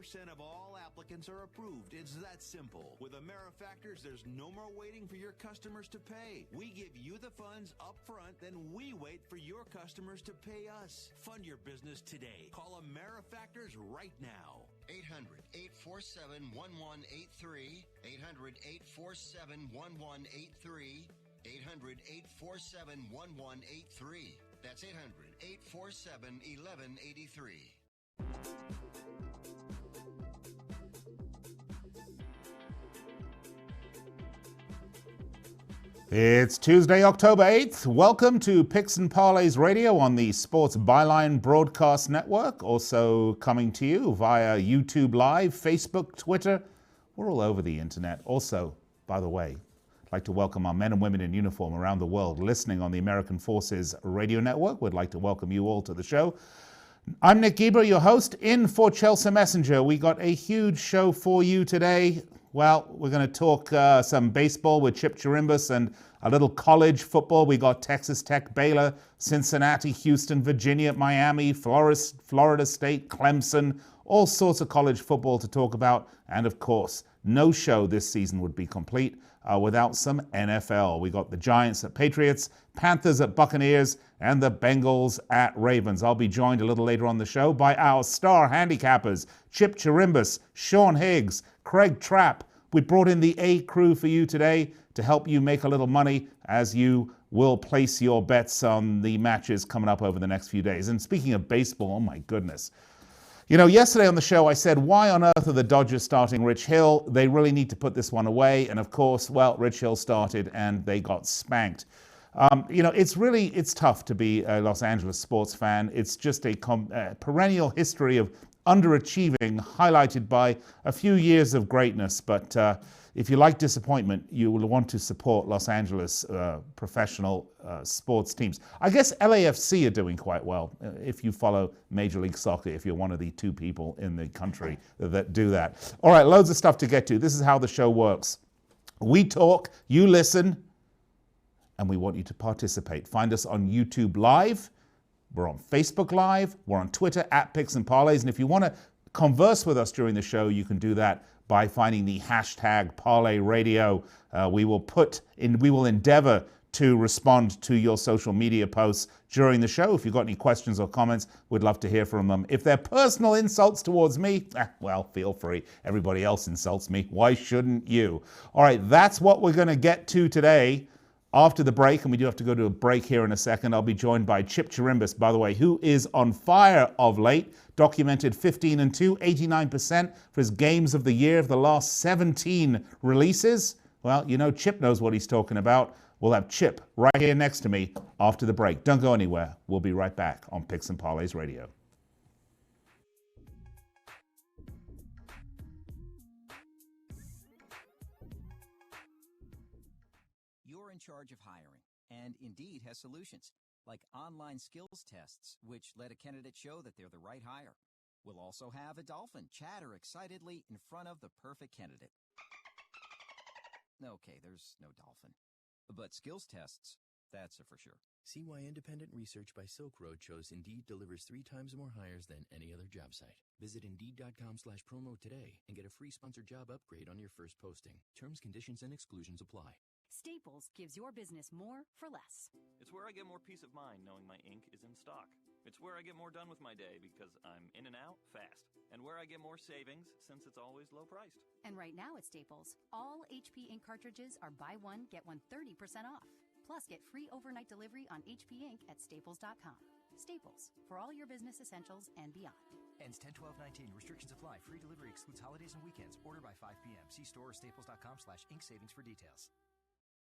100% of all applicants are approved. It's that simple. With AmeriFactors, there's no more waiting for your customers to pay. We give you the funds up front, then we wait for your customers to pay us. Fund your business today. Call AmeriFactors right now. 800-847-1183. 800-847-1183. 800-847-1183. That's 800-847-1183. It's Tuesday, October 8th. Welcome to Picks and Parlays Radio on the Sports Byline Broadcast Network. Also coming to you via YouTube Live, Facebook, Twitter. We're all over the internet. Also, by the way, I'd like to welcome our men and women in uniform around the world listening on the American Forces Radio Network. We'd like to welcome you all to the show. I'm Nick Geber, your host, in for Chelsa Messinger. We got a huge show for you today. Well, we're going to talk some baseball with Chip Chirimbes and a little college football. We got Texas Tech, Baylor, Cincinnati, Houston, Virginia, Miami, Florida State, Clemson, all sorts of college football to talk about. And of course, no show this season would be complete without some NFL. We got the Giants at Patriots, Panthers at Buccaneers, and the Bengals at Ravens. I'll be joined a little later on the show by our star handicappers, Chip Chirimbes, Sean Higgs, Craig Trapp. We brought in the A crew for you today to help you make a little money as you will place your bets on the matches coming up over the next few days. And speaking of baseball, oh my goodness. You know, yesterday on the show I said, why on earth are the Dodgers starting Rich Hill? They really need to put this one away. And of course, well, Rich Hill started and they got spanked. You know, it's tough to be a Los Angeles sports fan. It's just a perennial history of underachieving, highlighted by a few years of greatness. But if you like disappointment, you will want to support Los Angeles professional sports teams. I guess LAFC are doing quite well if you follow Major League Soccer, if you're one of the two people in the country that do that. All right, loads of stuff to get to. This is how the show works. We talk, you listen, and we want you to participate. Find us on YouTube Live. We're on Facebook Live. We're on Twitter at Picks and Parlays. And if you want to converse with us during the show, you can do that by finding the hashtag Parlay Radio. We will endeavor to respond to your social media posts during the show. If you've got any questions or comments, we'd love to hear from them. If they're personal insults towards me, well, feel free. Everybody else insults me. Why shouldn't you? All right, that's what we're going to get to today. After the break, and we do have to go to a break here in a second, I'll be joined by Chip Chirimbes, by the way, who is on fire of late. Documented 15-2, 89% for his games of the year of the last 17 releases. Well, you know, Chip knows what he's talking about. We'll have Chip right here next to me after the break. Don't go anywhere. We'll be right back on Picks and Parlays Radio. In charge of hiring, and Indeed has solutions like online skills tests, which let a candidate show that they're the right hire. We'll also have a dolphin chatter excitedly in front of the perfect candidate. Okay, there's no dolphin. But skills tests, that's a for sure. See why independent research by Silk Road shows Indeed delivers 3 times more hires than any other job site. Visit Indeed.com/promo today and get a free sponsored job upgrade on your first posting. Terms, conditions, and exclusions apply. Staples gives your business more for less. It's where I get more peace of mind knowing my ink is in stock. It's where I get more done with my day because I'm in and out fast. And where I get more savings since it's always low priced. And right now at Staples, all HP ink cartridges are buy one, get one 30% off. Plus, get free overnight delivery on HP ink at staples.com. Staples, for all your business essentials and beyond. Ends 10/12/19. Restrictions apply. Free delivery excludes holidays and weekends. Order by 5 p.m. See store or staples.com/ink savings for details.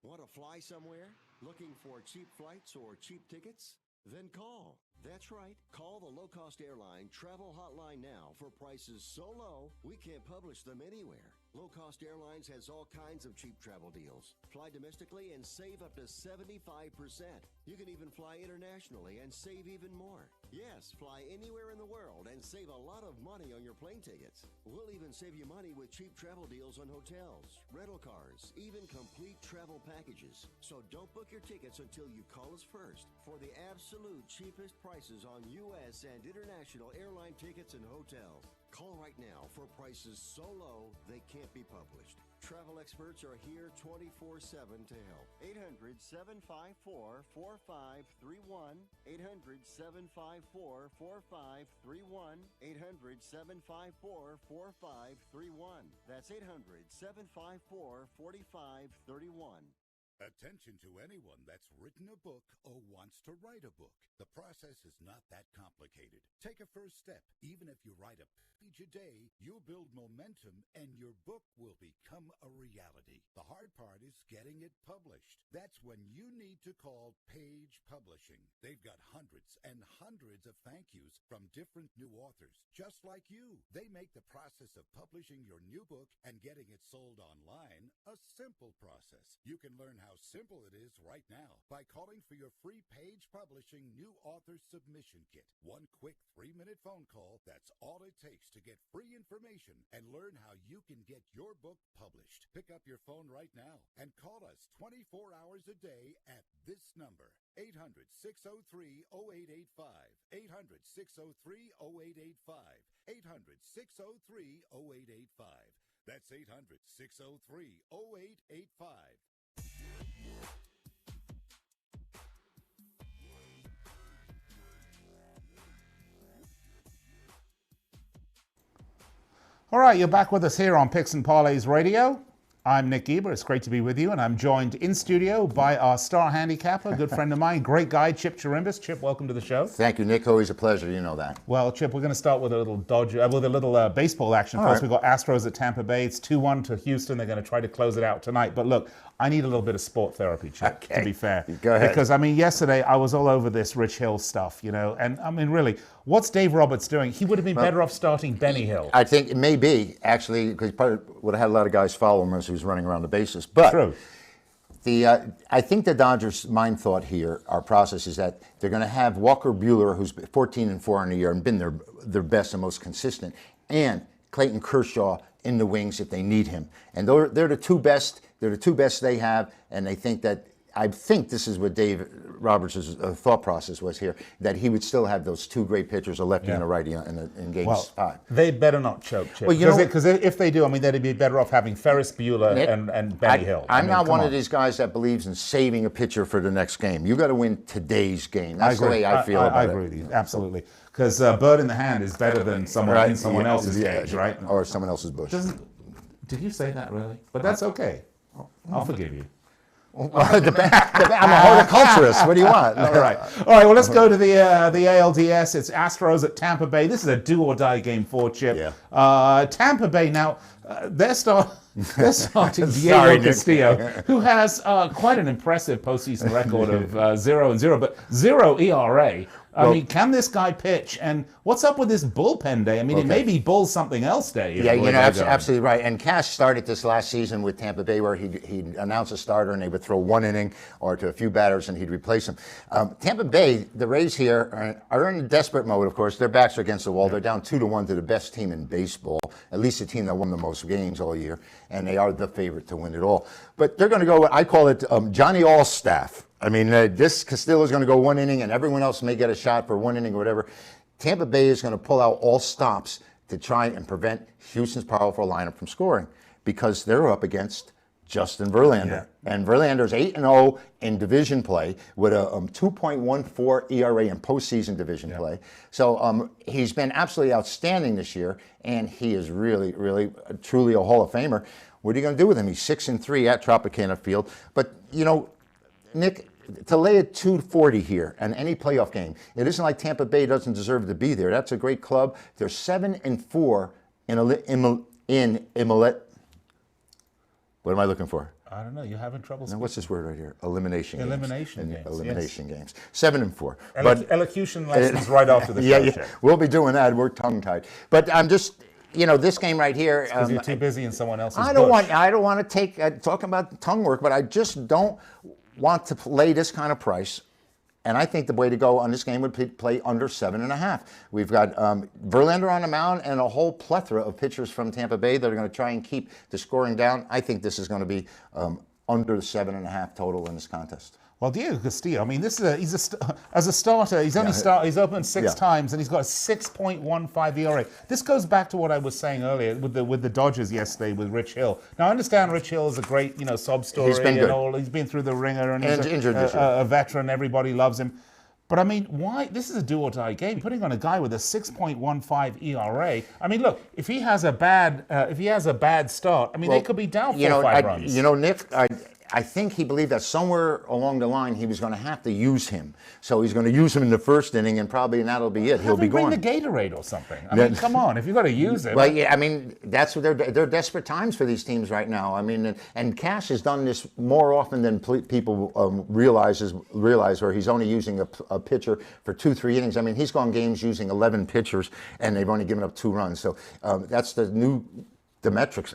Want to fly somewhere? Looking for cheap flights or cheap tickets? Then call. That's right. Call the low-cost airline travel hotline now for prices so low we can't publish them anywhere. Low-cost airlines has all kinds of cheap travel deals. Fly domestically and save up to 75%. You can even fly internationally and save even more. Yes, fly anywhere in the world and save a lot of money on your plane tickets. We'll even save you money with cheap travel deals on hotels, rental cars, even complete travel packages. So don't book your tickets until you call us first for the absolute cheapest prices on U.S. and international airline tickets and hotels. Call right now for prices so low they can't be published. Travel experts are here 24/7 to help. 800-754-4531. 800-754-4531. 800-754-4531. That's 800-754-4531. Attention to anyone that's written a book or wants to write a book. The process is not that complicated. Take a first step. Even if you write a page a day, you'll build momentum and your book will become a reality. The hard part is getting it published. That's when you need to call Page Publishing. They've got hundreds and hundreds of thank yous from different new authors, just like you. They make the process of publishing your new book and getting it sold online a simple process. You can learn how simple it is right now by calling for your free Page Publishing New Author Submission Kit. One quick 3-minute phone call, that's all it takes to get free information and learn how you can get your book published. Pick up your phone right now and call us 24 hours a day at this number, 800-603-0885, 800-603-0885, 800-603-0885. That's 800-603-0885. All right, you're back with us here on Picks and Parlays Radio. I'm Nick Geber. It's great to be with you, and I'm joined in studio by our star handicapper, a good friend of mine, great guy, Chip Chirimbes. Chip, welcome to the show. Thank you, Nick. Always a pleasure. You know that. Well, Chip, we're going to start with a little baseball action. First, we've got Astros at Tampa Bay. It's 2-1 to Houston. They're going to try to close it out tonight. But look, I need a little bit of sport therapy, Chip, to be fair. Go ahead. Because, I mean, yesterday I was all over this Rich Hill stuff, you know. And, I mean, really, what's Dave Roberts doing? He would have been better off starting Benny Hill. I think it may be, actually, because he probably would have had a lot of guys follow him as he was running around the bases. But True. I think the Dodgers' mind thought here, our process, is that they're going to have Walker Buehler, who's 14-4 in the year and been their best and most consistent, and Clayton Kershaw in the wings if they need him. And they're the two best. They're the two best they have, and they think that. I think this is what Dave Roberts' thought process was here, that he would still have those two great pitchers, a lefty and a righty, in Game 5. They better not choke, Chip. Well, because if they do, I mean, they'd be better off having Ferris Bueller Nick, and Benny Hill. I'm not one of these guys that believes in saving a pitcher for the next game. You got to win today's game. That's the way I feel about it. I agree with you, absolutely. Because bird in the hand is better than someone in someone else's cage, right? Or someone else's bush. Did you say that, really? But that's okay. I'll forgive you. Well, I'm a horticulturist. What do you want? All right. Well, let's go to the ALDS. It's Astros at Tampa Bay. This is a do-or-die game for Chip. Yeah. Tampa Bay now. They're starting Diego Castillo, who has quite an impressive postseason record of 0-0, but 0 ERA. I mean, can this guy pitch? And what's up with this bullpen day? I mean, it may be Bull something else day. Yeah, absolutely right. And Cash started this last season with Tampa Bay, where he'd announce a starter and they would throw one inning or to a few batters and he'd replace him. Tampa Bay, the Rays here are in desperate mode, of course. Their backs are against the wall. They're down 2-1 to the best team in baseball, at least the team that won the most games all year, and they are the favorite to win it all. But they're going to go, I call it Johnny Allstaff. I mean, this Castillo is going to go one inning, and everyone else may get a shot for one inning or whatever. Tampa Bay is going to pull out all stops to try and prevent Houston's powerful lineup from scoring, because they're up against Justin Verlander. Yeah. And Verlander's 8-0 in division play with a 2.14 ERA in postseason division play. So he's been absolutely outstanding this year, and he is really, really, truly a Hall of Famer. What are you going to do with him? He's 6-3 at Tropicana Field. But, you know, Nick, to lay at 240 here in any playoff game, it isn't like Tampa Bay doesn't deserve to be there. That's a great club. They're 7-4 in what am I looking for? I don't know. You're having trouble. Now, what's this word right here? Elimination games. Elimination games. 7-4. Elocution lessons right after the show. Yeah, we'll be doing that. We're tongue-tied. But I'm just, you know, this game right here. Because you're too busy in someone else's I don't want to talk about tongue work, but I just don't want to lay this kind of price. And I think the way to go on this game would play under 7.5. We've got Verlander on the mound and a whole plethora of pitchers from Tampa Bay that are going to try and keep the scoring down. I think this is going to be under the 7.5 total in this contest. Well, Diego Castillo, I mean, this is as a starter, he's only he's opened 6 times and he's got a 6.15 ERA. This goes back to what I was saying earlier with the Dodgers yesterday with Rich Hill. Now, I understand Rich Hill is a great, sob story. He's been good. And all. He's been through the ringer and he's injured this year. A veteran. Everybody loves him. But I mean, why? This is a do-or-die game. Putting on a guy with a 6.15 ERA. I mean, look, if he has a bad start, I mean, they could be down 4 or 5 runs. Nick, I think he believed that somewhere along the line he was going to have to use him. So he's going to use him in the first inning, and that'll be it. He'll be gone. Bring the Gatorade or something. I mean, come on, if you've got to use it. Well, yeah, I mean, that's what they're desperate times for these teams right now. I mean, and Cash has done this more often than people realize, where he's only using a pitcher for 2-3 innings. I mean, he's gone games using 11 pitchers, and they've only given up 2 runs. So that's the new dynamics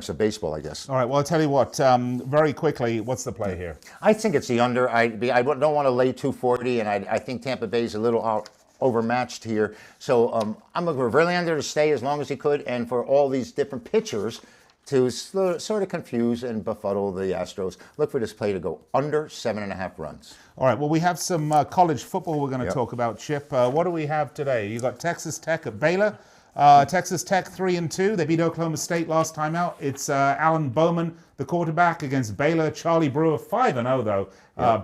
of baseball, I guess. All right, well, I'll tell you what, very quickly, what's the play here? I think it's the under. I don't want to lay 240, and I think Tampa Bay's a little overmatched here. So I'm looking for Verlander to stay as long as he could, and for all these different pitchers to sort of confuse and befuddle the Astros. Look for this play to go under 7.5 runs. All right, well, we have some college football we're going to talk about, Chip. What do we have today? You got Texas Tech at Baylor. Texas Tech 3-2. They beat Oklahoma State last time out. It's Alan Bowman, the quarterback, against Baylor. Charlie Brewer 5-0 though.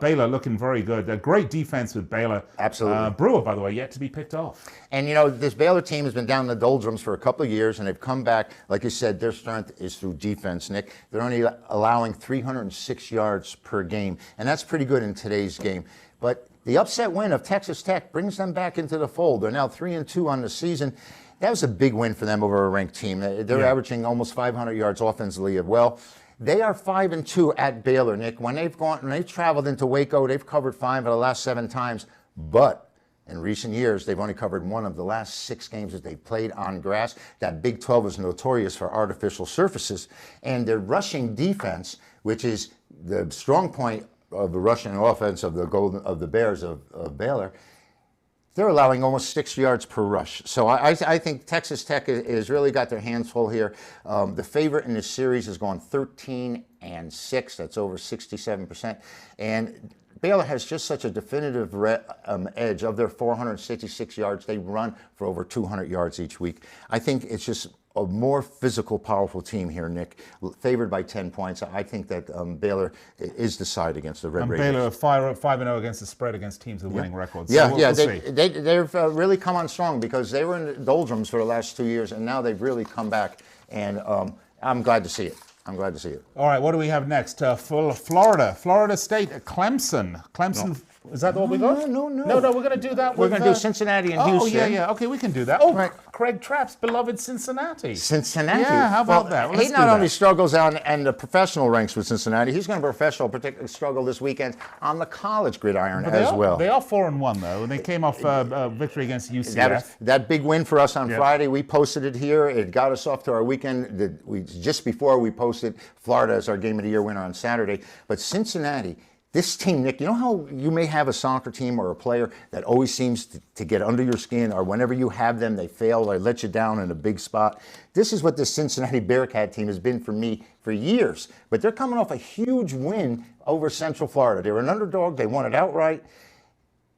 Baylor looking very good. A great defense with Baylor. Absolutely. Brewer, by the way, yet to be picked off. And this Baylor team has been down in the doldrums for a couple of years, and they've come back. Like you said, their strength is through defense, Nick. They're only allowing 306 yards per game, and that's pretty good in today's game. But the upset win of Texas Tech brings them back into the fold. They're now 3-2 on the season. That was a big win for them over a ranked team. They're averaging almost 500 yards offensively as well. They are 5-2 at Baylor, Nick. When they've traveled into Waco, they've covered 5 of the last 7 times. But in recent years, they've only covered 1 of the last 6 games that they've played on grass. That Big 12 is notorious for artificial surfaces. And their rushing defense, which is the strong point of the rushing offense of the Bears of Baylor, they're allowing almost 6 yards per rush. So I think Texas Tech has really got their hands full here. The favorite in this series has gone 13-6. That's over 67%. And Baylor has just such a definitive edge. Of their 466 yards, they run for over 200 yards each week. I think it's just a more physical, powerful team here, Nick, favored by 10 points. I think that Baylor is the side against the Red Raiders. Baylor 5-0 against the spread against teams with winning records. Yeah, so we'll see. They've really come on strong because they were in the doldrums for the last 2 years, and now they've really come back, and I'm glad to see it. All right, what do we have next? Florida State, Clemson. Is that what we got? No. No, we're going to do that. We're going to do Cincinnati and Houston. Yeah. Okay, we can do that. Oh, right. Craig Trapp's beloved Cincinnati. Yeah, how about that? He not only struggles on the professional ranks with Cincinnati, he's going to professionally particularly struggle this weekend on the college gridiron as well. They are 4-1 though, and they came off victory against UCF. That big win for us on Friday. We posted it here. It got us off to our weekend. Just before we posted Florida as our Game of the Year winner on Saturday, but Cincinnati. This team, Nick, you know how you may have a soccer team or a player that always seems to get under your skin, or whenever you have them, they fail or let you down in a big spot? This is what the Cincinnati Bearcat team has been for me for years. But they're coming off a huge win over Central Florida. They were an underdog. They won it outright.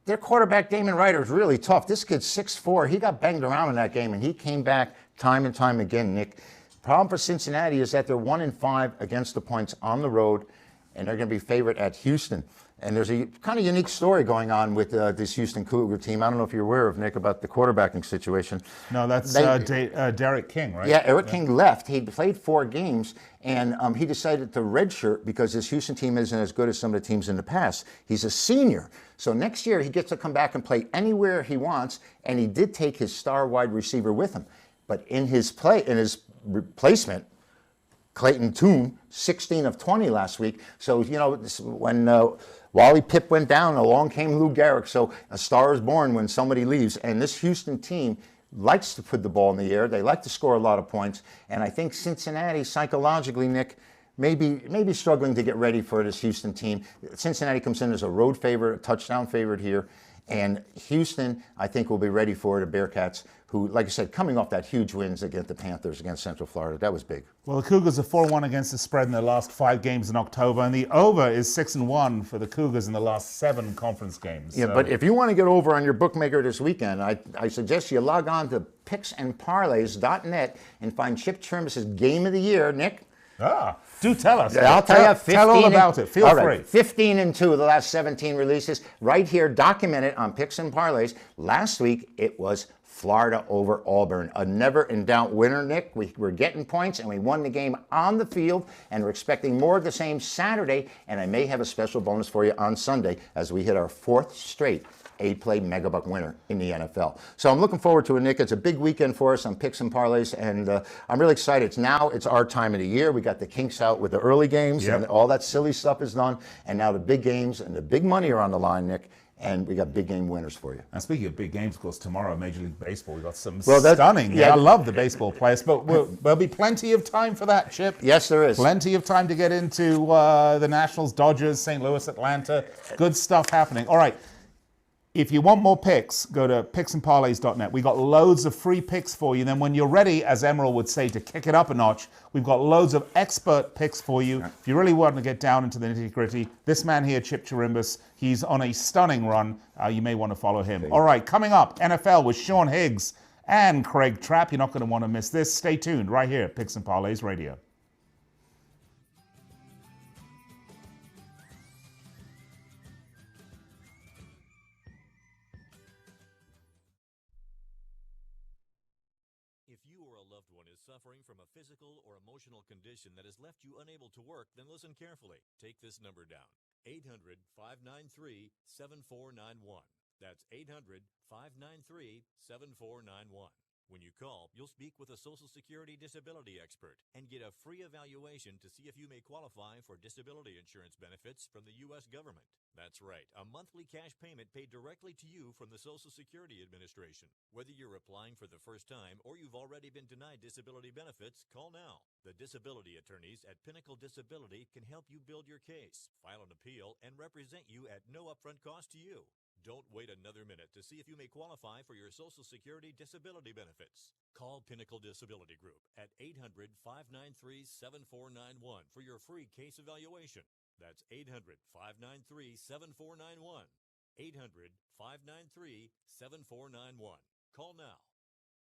Their quarterback, Damon Ryder, is really tough. This kid's 6'4". He got banged around in that game, and he came back time and time again, Nick. Problem for Cincinnati is that they're 1-5 against the points on the road, and they're going to be favored at Houston. And there's a kind of unique story going on with this Houston Cougar team. I don't know if you're aware of, Nick, about the quarterbacking situation. No, that's Derek King, right? Yeah, Eric King left. He played 4 games, and he decided to redshirt because this Houston team isn't as good as some of the teams in the past. He's a senior. So next year, he gets to come back and play anywhere he wants, and he did take his star wide receiver with him. But in his replacement, Clayton Tune, 16 of 20 last week. So, when Wally Pipp went down, along came Lou Gehrig. So a star is born when somebody leaves. And this Houston team likes to put the ball in the air. They like to score a lot of points. And I think Cincinnati, psychologically, Nick, maybe struggling to get ready for this Houston team. Cincinnati comes in as a road favorite, a touchdown favorite here. And Houston, I think, will be ready for the Bearcats, who, like I said, coming off that huge wins against the Panthers, against Central Florida. That was big. Well, the Cougars are 4-1 against the spread in their last 5 games in October, and the over is 6-1 for the Cougars in the last 7 conference games. Yeah, but if you want to get over on your bookmaker this weekend, I suggest you log on to picksandparlays.net and find Chip Chirimbes' Game of the Year. Nick? Do tell us. I'll tell you. Tell all about it. Feel free. 15-2 of the last 17 releases, right here, documented on Picks and Parlays. Last week, it was Florida over Auburn. A never-in-doubt winner, Nick. We're getting points, and we won the game on the field, and we're expecting more of the same Saturday, and I may have a special bonus for you on Sunday as we hit our 4th straight 8-play megabuck winner in the NFL. So I'm looking forward to it, Nick. It's a big weekend for us on Picks and Parlays, and I'm really excited. It's our time of the year. We got the kinks out with the early games, and all that silly stuff is done, and now the big games and the big money are on the line, Nick, and we got big game winners for you. And speaking of big games, of course, tomorrow, Major League Baseball, we got some stunning. Yeah, I love the baseball players, but there'll be plenty of time for that, Chip. Yes, there is. Plenty of time to get into the Nationals, Dodgers, St. Louis, Atlanta. Good stuff happening. All right. If you want more picks, go to picksandparlays.net. We got loads of free picks for you. Then when you're ready, as Emerald would say, to kick it up a notch, we've got loads of expert picks for you. If you really want to get down into the nitty-gritty, this man here, Chip Chirimbes, he's on a stunning run. You may want to follow him. All right, coming up, NFL with Sean Higgs and Craig Trapp. You're not going to want to miss this. Stay tuned right here at Picks and Parlays Radio. Suffering from a physical or emotional condition that has left you unable to work, then listen carefully. Take this number down. 800-593-7491. That's 800-593-7491. When you call, you'll speak with a Social Security disability expert and get a free evaluation to see if you may qualify for disability insurance benefits from the U.S. government. That's right, a monthly cash payment paid directly to you from the Social Security Administration. Whether you're applying for the first time or you've already been denied disability benefits, call now. The disability attorneys at Pinnacle Disability can help you build your case, file an appeal, and represent you at no upfront cost to you. Don't wait another minute to see if you may qualify for your Social Security disability benefits. Call Pinnacle Disability Group at 800-593-7491 for your free case evaluation. That's 800-593-7491. 800-593-7491. Call now.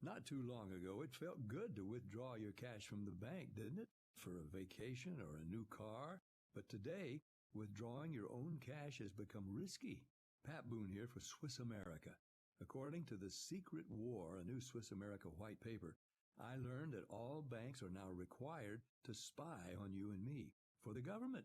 Not too long ago, it felt good to withdraw your cash from the bank, didn't it? For a vacation or a new car. But today, withdrawing your own cash has become risky. Pat Boone here for Swiss America. According to The Secret War, a new Swiss America white paper, I learned that all banks are now required to spy on you and me for the government,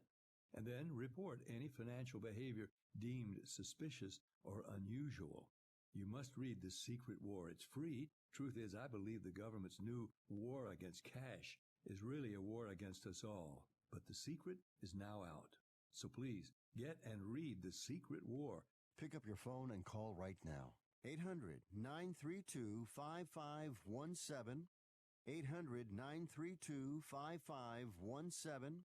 and then report any financial behavior deemed suspicious or unusual. You must read The Secret War. It's free. Truth is, I believe the government's new war against cash is really a war against us all. But The Secret is now out. So please, get and read The Secret War. Pick up your phone and call right now. 800-932-5517. 800-932-5517.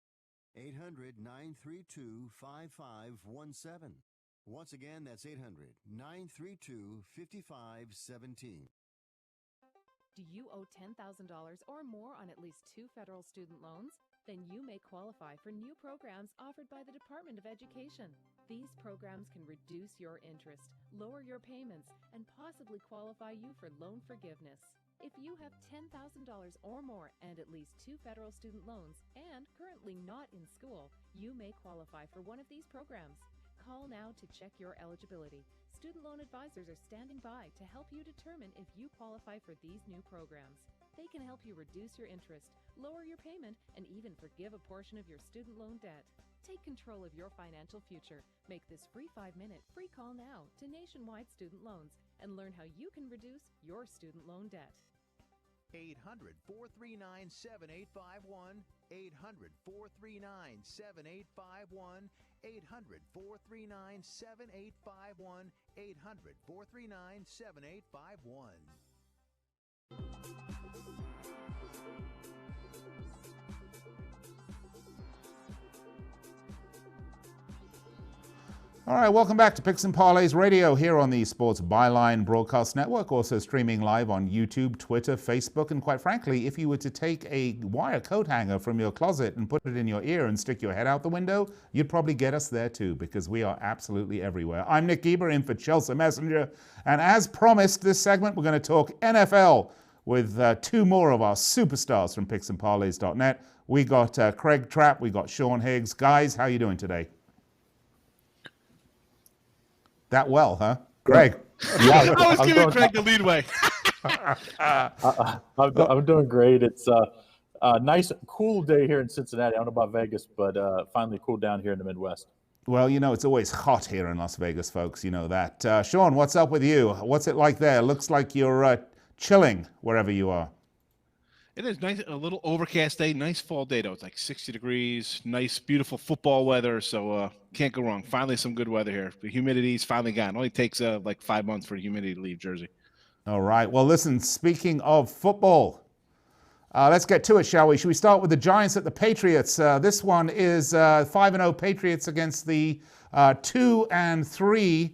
800-932-5517. Once again, that's 800-932-5517. Do you owe $10,000 or more on at least 2 federal student loans? Then you may qualify for new programs offered by the Department of Education. These programs can reduce your interest, lower your payments, and possibly qualify you for loan forgiveness. If you have $10,000 or more and at least 2 federal student loans and currently not in school, you may qualify for one of these programs. Call now to check your eligibility. Student loan advisors are standing by to help you determine if you qualify for these new programs. They can help you reduce your interest, lower your payment, and even forgive a portion of your student loan debt. Take control of your financial future. Make this free 5-minute free call now to Nationwide Student Loans and learn how you can reduce your student loan debt. 800-439-7851. 800-439-7851. 800-439-7851. 800-439-7851. All right, welcome back to Picks and Parlays Radio here on the Sports Byline Broadcast Network, also streaming live on YouTube, Twitter, Facebook, and quite frankly, if you were to take a wire coat hanger from your closet and put it in your ear and stick your head out the window, you'd probably get us there too, because we are absolutely everywhere. I'm Nick Geber in for Chelsa Messinger, and as promised, this segment we're going to talk NFL with two more of our superstars from picksandparlays.net. We got Craig Trapp, we got Sean Higgs. Guys, how you doing today? That well, huh? Greg. Yeah, I was giving Craig the leadway. I'm doing great. It's a nice, cool day here in Cincinnati. I don't know about Vegas, but finally cooled down here in the Midwest. Well, you know, it's always hot here in Las Vegas, folks. You know that. Sean, what's up with you? What's it like there? Looks like you're chilling wherever you are. It is nice, a little overcast day, nice fall day though. It's like 60 degrees, nice, beautiful football weather. So can't go wrong. Finally, some good weather here. The humidity's finally gone. It only takes like 5 months for the humidity to leave Jersey. All right. Well, listen, speaking of football, let's get to it, shall we? Should we start with the Giants at the Patriots? This one is 5-0 Patriots against the 2-3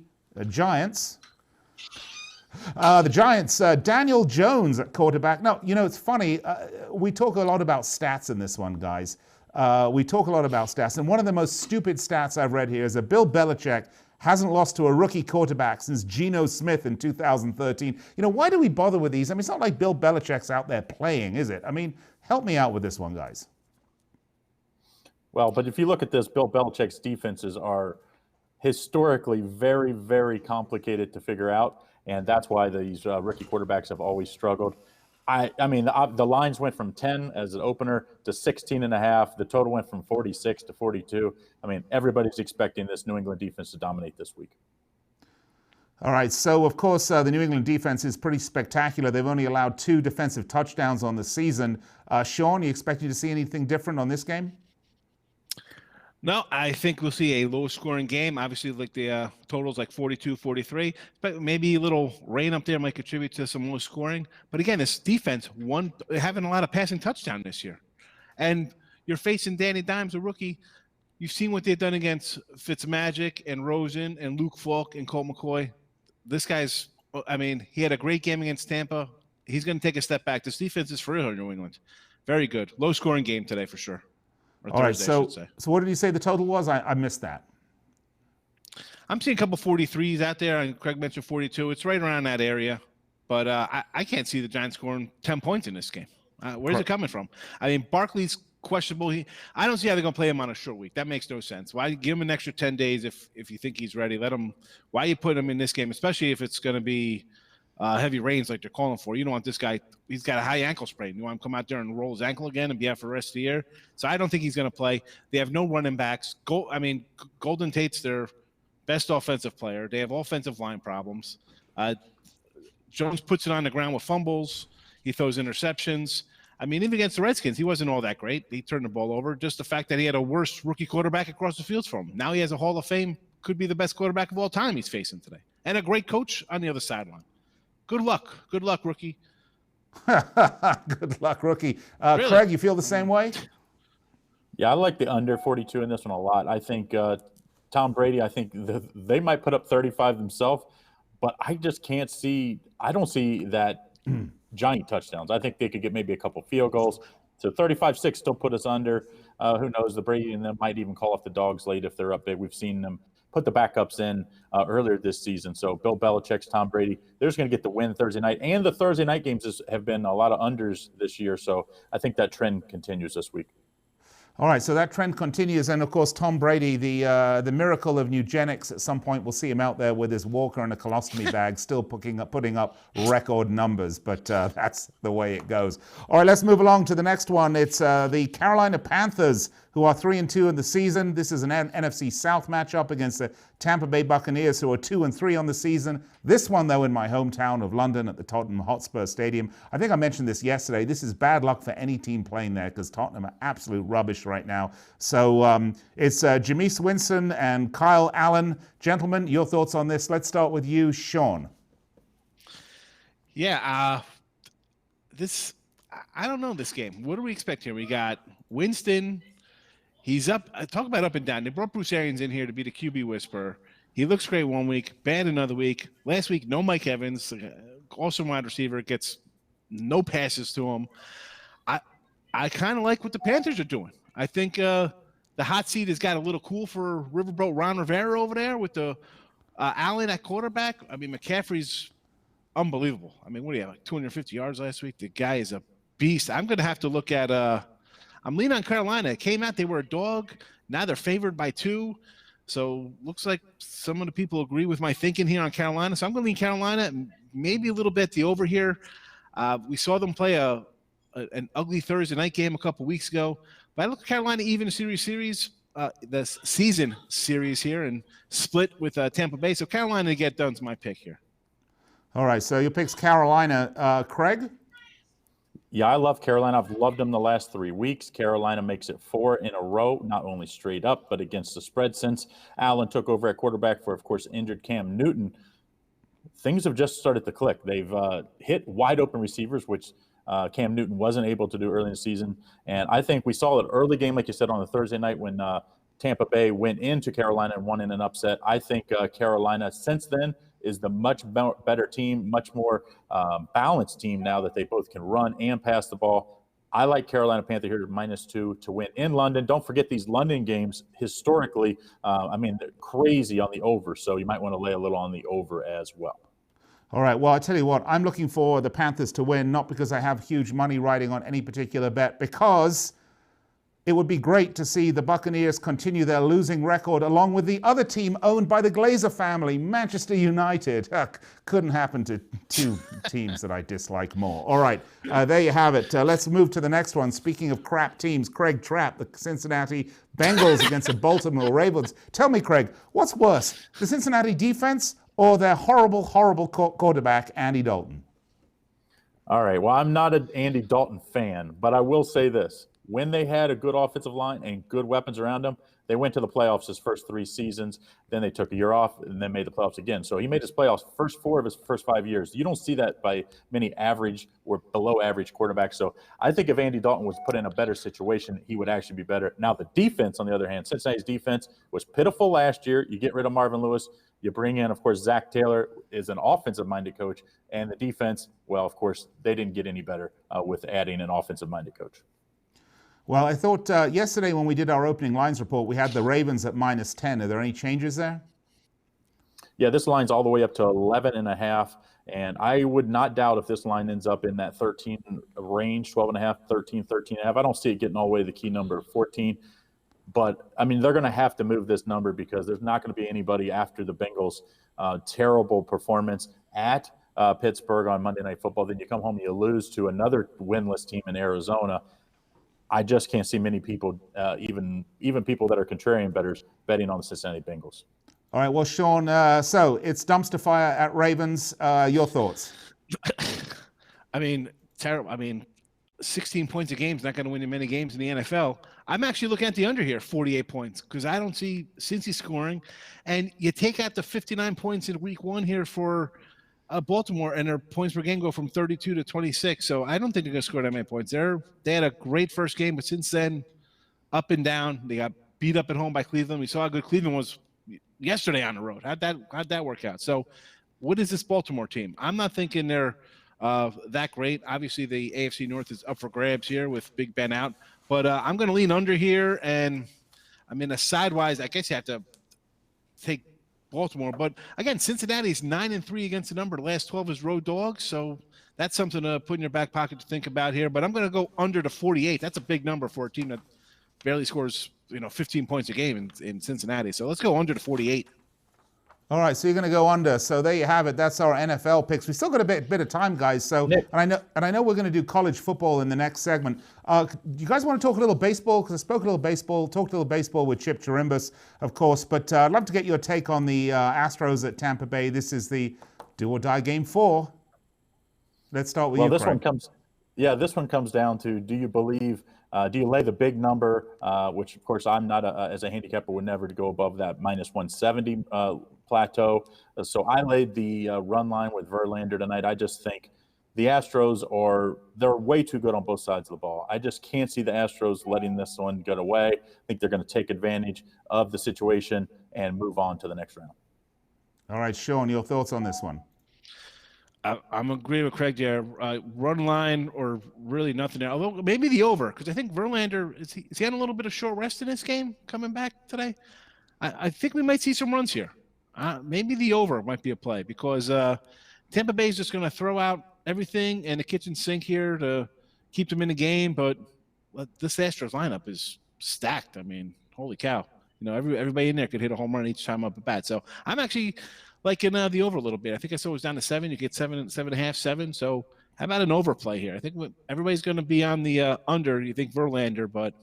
Giants. The Giants, Daniel Jones at quarterback. No, you know, it's funny. We talk a lot about stats in this one, guys. We talk a lot about stats. And one of the most stupid stats I've read here is that Bill Belichick hasn't lost to a rookie quarterback since Geno Smith in 2013. You know, why do we bother with these? I mean, it's not like Bill Belichick's out there playing, is it? I mean, help me out with this one, guys. Well, but if you look at this, Bill Belichick's defenses are historically very, very complicated to figure out. And that's why these rookie quarterbacks have always struggled. I mean, the lines went from 10 as an opener to 16.5. The total went from 46 to 42. I mean, everybody's expecting this New England defense to dominate this week. All right, so of course the New England defense is pretty spectacular. They've only allowed 2 defensive touchdowns on the season. Sean, you expecting to see anything different on this game? No, I think we'll see a low-scoring game. Obviously, like the total's like 42-43, but maybe a little rain up there might contribute to some low scoring. But again, this defense having a lot of passing touchdown this year, and you're facing Danny Dimes, a rookie. You've seen what they've done against Fitzmagic and Rosen and Luke Falk and Colt McCoy. This guy's, I mean, he had a great game against Tampa. He's going to take a step back. This defense is for real in New England. Very good. Low-scoring game today for sure. All right, so what did you say the total was? I missed that. I'm seeing a couple 43s out there, and Craig mentioned 42. It's right around that area, but I can't see the Giants scoring 10 points in this game. Where's it coming from? I mean, Barkley's questionable. I don't see how they're going to play him on a short week. That makes no sense. Why give him an extra 10 days if you think he's ready? Let him. Why you put him in this game, especially if it's going to be heavy rains like they're calling for? You don't want this guy. He's got a high ankle sprain. You want him to come out there and roll his ankle again and be out for the rest of the year. So I don't think he's going to play. They have no running backs. Golden Tate's their best offensive player. They have offensive line problems. Jones puts it on the ground with fumbles. He throws interceptions. I mean, even against the Redskins, he wasn't all that great. He turned the ball over. Just the fact that he had a worse rookie quarterback across the field from him. Now he has a Hall of Fame, could be the best quarterback of all time he's facing today. And a great coach on the other sideline. Good luck. Good luck, rookie. Good luck, rookie. Really? Craig, you feel the same way? Yeah, I like the under 42 in this one a lot. I think Tom Brady, I think they might put up 35 themselves, but I just can't see – I don't see that giant touchdowns. I think they could get maybe a couple field goals. So 35-6 still put us under. Who knows? The Brady and them might even call off the dogs late if they're up big. We've seen them put the backups in earlier this season. So Bill Belichick's Tom Brady, they're just going to get the win Thursday night. And the Thursday night games have been a lot of unders this year. So I think that trend continues this week. All right, so that trend continues. And, of course, Tom Brady, the miracle of eugenics, at some point we'll see him out there with his walker and a colostomy bag still putting up record numbers. But that's the way it goes. All right, let's move along to the next one. It's the Carolina Panthers, who are 3-2 in the season. This is an NFC South matchup against the Tampa Bay Buccaneers, who are 2-3 on the season. This one, though, in my hometown of London at the Tottenham Hotspur Stadium. I think I mentioned this yesterday. This is bad luck for any team playing there because Tottenham are absolute rubbish right now. So it's Jameis Winston and Kyle Allen. Gentlemen, your thoughts on this? Let's start with you, Sean. Yeah, I don't know this game. What do we expect here? We got Winston. He's up. Talk about up and down. They brought Bruce Arians in here to be the QB whisperer. He looks great one week, bad another week. Last week, no Mike Evans, also wide receiver, gets no passes to him. I kind of like what the Panthers are doing. I think the hot seat has got a little cool for Riverboat Ron Rivera over there with the Allen at quarterback. I mean, McCaffrey's unbelievable. I mean, what do you have, like 250 yards last week? The guy is a beast. I'm going to have to look at I'm leaning on Carolina. It came out, they were a dog. Now they're favored by 2. So looks like some of the people agree with my thinking here on Carolina. So I'm going to lean Carolina and maybe a little bit the over here. We saw them play an ugly Thursday night game a couple weeks ago. But I look at Carolina even series, the season series here, and split with Tampa Bay. So Carolina to get done is my pick here. All right, so your pick's Carolina. Craig? Yeah, I love Carolina. I've loved them the last 3 weeks. Carolina makes it 4 in a row, not only straight up, but against the spread since Allen took over at quarterback for, of course, injured Cam Newton. Things have just started to click. They've hit wide open receivers, which Cam Newton wasn't able to do early in the season. And I think we saw an early game, like you said, on the Thursday night when Tampa Bay went into Carolina and won in an upset. I think Carolina, since then, is the much better team, much more balanced team now that they both can run and pass the ball. I like Carolina Panther here -2 to win in London. Don't forget these London games historically, they're crazy on the over, so you might want to lay a little on the over as well. All right, well, I tell you what, I'm looking for the Panthers to win, not because I have huge money riding on any particular bet, because it would be great to see the Buccaneers continue their losing record along with the other team owned by the Glazer family, Manchester United. Couldn't happen to 2 teams that I dislike more. All right, there you have it. Let's move to the next one. Speaking of crap teams, Craig Trapp, the Cincinnati Bengals against the Baltimore Ravens. Tell me, Craig, what's worse, the Cincinnati defense or their horrible, horrible quarterback, Andy Dalton? All right, well, I'm not an Andy Dalton fan, but I will say this. When they had a good offensive line and good weapons around them, they went to the playoffs his first 3 seasons. Then they took a year off and then made the playoffs again. So he made his playoffs first 4 of his first 5 years. You don't see that by many average or below average quarterbacks. So I think if Andy Dalton was put in a better situation, he would actually be better. Now the defense, on the other hand, Cincinnati's defense was pitiful last year. You get rid of Marvin Lewis. You bring in, of course, Zach Taylor is an offensive-minded coach. And the defense, well, of course, they didn't get any better with adding an offensive-minded coach. Well, I thought yesterday when we did our opening lines report, we had the Ravens at -10. Are there any changes there? Yeah, this line's all the way up to 11.5. And I would not doubt if this line ends up in that 13 range, 12.5, 13, 13.5. I don't see it getting all the way to the key number of 14. But, I mean, they're going to have to move this number because there's not going to be anybody after the Bengals' terrible performance at Pittsburgh on Monday Night Football. Then you come home and you lose to another winless team in Arizona. I just can't see many people, even people that are contrarian bettors, betting on the Cincinnati Bengals. All right, well, Sean, so it's dumpster fire at Ravens. Your thoughts? I mean, terrible. I mean, 16 points a game is not going to win you many games in the NFL. I'm actually looking at the under here, 48 points, because I don't see Cincy scoring. And you take out the 59 points in week 1 here for Baltimore, and their points per game go from 32 to 26. So I don't think they're going to score that many points. They had a great first game, but since then, up and down. They got beat up at home by Cleveland. We saw how good Cleveland was yesterday on the road. How'd that work out? So what is this Baltimore team? I'm not thinking they're that great. Obviously, the AFC North is up for grabs here with Big Ben out. But I'm going to lean under here. And, I mean, sidewise, I guess you have to take Baltimore. But, again, Cincinnati's 9-3 against the number. The last 12 is road dogs. So that's something to put in your back pocket to think about here. But I'm going to go under to 48. That's a big number for a team that barely scores, 15 points a game in Cincinnati. So let's go under to 48. All right, so you're going to go under. So there you have it. That's our NFL picks. We still got a bit of time, guys. So, and I know we're going to do college football in the next segment. You guys want to talk a little baseball? Because I spoke a little baseball, talked a little baseball with Chip Chirimbes, of course. But I'd love to get your take on the Astros at Tampa Bay. This is the do or die game 4. Let's start with you, this Craig. This one comes down to, do you believe? Do you lay the big number, which of course I'm not as a handicapper would never go above that -170 plateau. So I laid the run line with Verlander tonight. I just think the Astros they're way too good on both sides of the ball. I just can't see the Astros letting this one get away. I think they're going to take advantage of the situation and move on to the next round. All right, Sean, your thoughts on this one? I'm agreeing with Craig there. Run line or really nothing there. Although maybe the over, because I think Verlander, is he on a little bit of short rest in this game coming back today? I think we might see some runs here. Maybe the over might be a play because Tampa Bay is just going to throw out everything and the kitchen sink here to keep them in the game. But this Astros lineup is stacked. I mean, holy cow. Everybody in there could hit a home run each time up at bat. So I'm actually liking the over a little bit. I think I saw it was down to 7. You get 7.5, 7. So how about an overplay here? I think everybody's going to be on the under. You think Verlander, but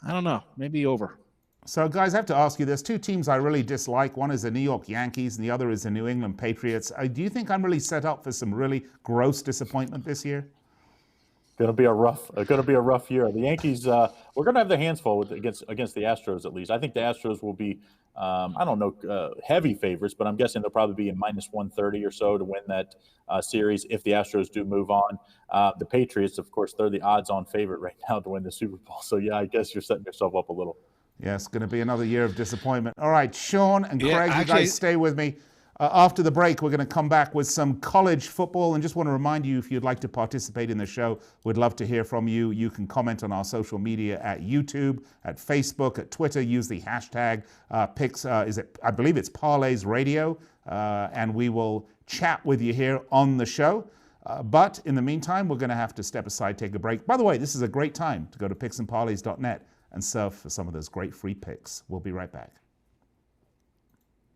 I don't know. Maybe over. So, guys, I have to ask you, there's two teams I really dislike. One is the New York Yankees, and the other is the New England Patriots. Do you think I'm really set up for some really gross disappointment this year? Going to be a rough year. The Yankees, we're going to have their hands full against the Astros at least. I think the Astros will be, heavy favorites, but I'm guessing they'll probably be in -130 or so to win that series if the Astros do move on. The Patriots, of course, they're the odds-on favorite right now to win the Super Bowl. So, yeah, I guess you're setting yourself up a little. Yeah, it's going to be another year of disappointment. All right, Sean and Craig, you guys stay with me. After the break, we're going to come back with some college football. And just want to remind you, if you'd like to participate in the show, we'd love to hear from you. You can comment on our social media at YouTube, at Facebook, at Twitter. Use the hashtag picks. I believe it's Parlays Radio. And we will chat with you here on the show. But in the meantime, we're going to have to step aside, take a break. By the way, this is a great time to go to picksandparlays.net and surf for some of those great free picks. We'll be right back.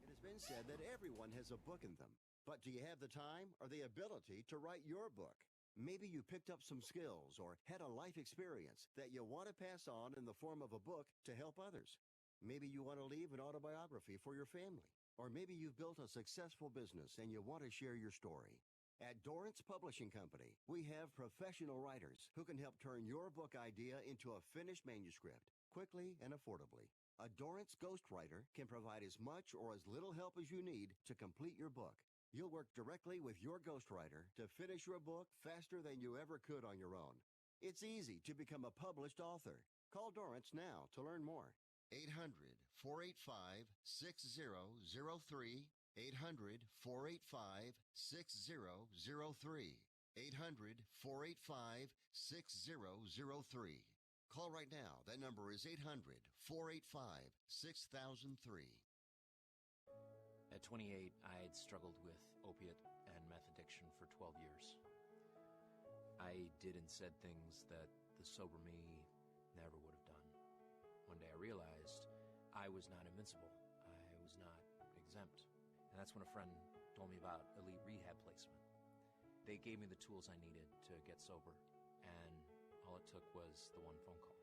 It has been said that everyone has a book in them, but do you have the time or the ability to write your book? Maybe you picked up some skills or had a life experience that you want to pass on in the form of a book to help others. Maybe you want to leave an autobiography for your family, or maybe you've built a successful business and you want to share your story. At Dorrance Publishing Company, we have professional writers who can help turn your book idea into a finished manuscript quickly and affordably. A Dorrance ghostwriter can provide as much or as little help as you need to complete your book. You'll work directly with your ghostwriter to finish your book faster than you ever could on your own. It's easy to become a published author. Call Dorrance now to learn more. 800-485-6003. 800-485-6003. 800-485-6003. Call right now. That number is 800-485-6003. At 28, I had struggled with opiate and meth addiction for 12 years. I did and said things that the sober me never would have done. One day I realized I was not invincible. I was not exempt. And that's when a friend told me about Elite Rehab Placement. They gave me the tools I needed to get sober, and all it took was the one phone call.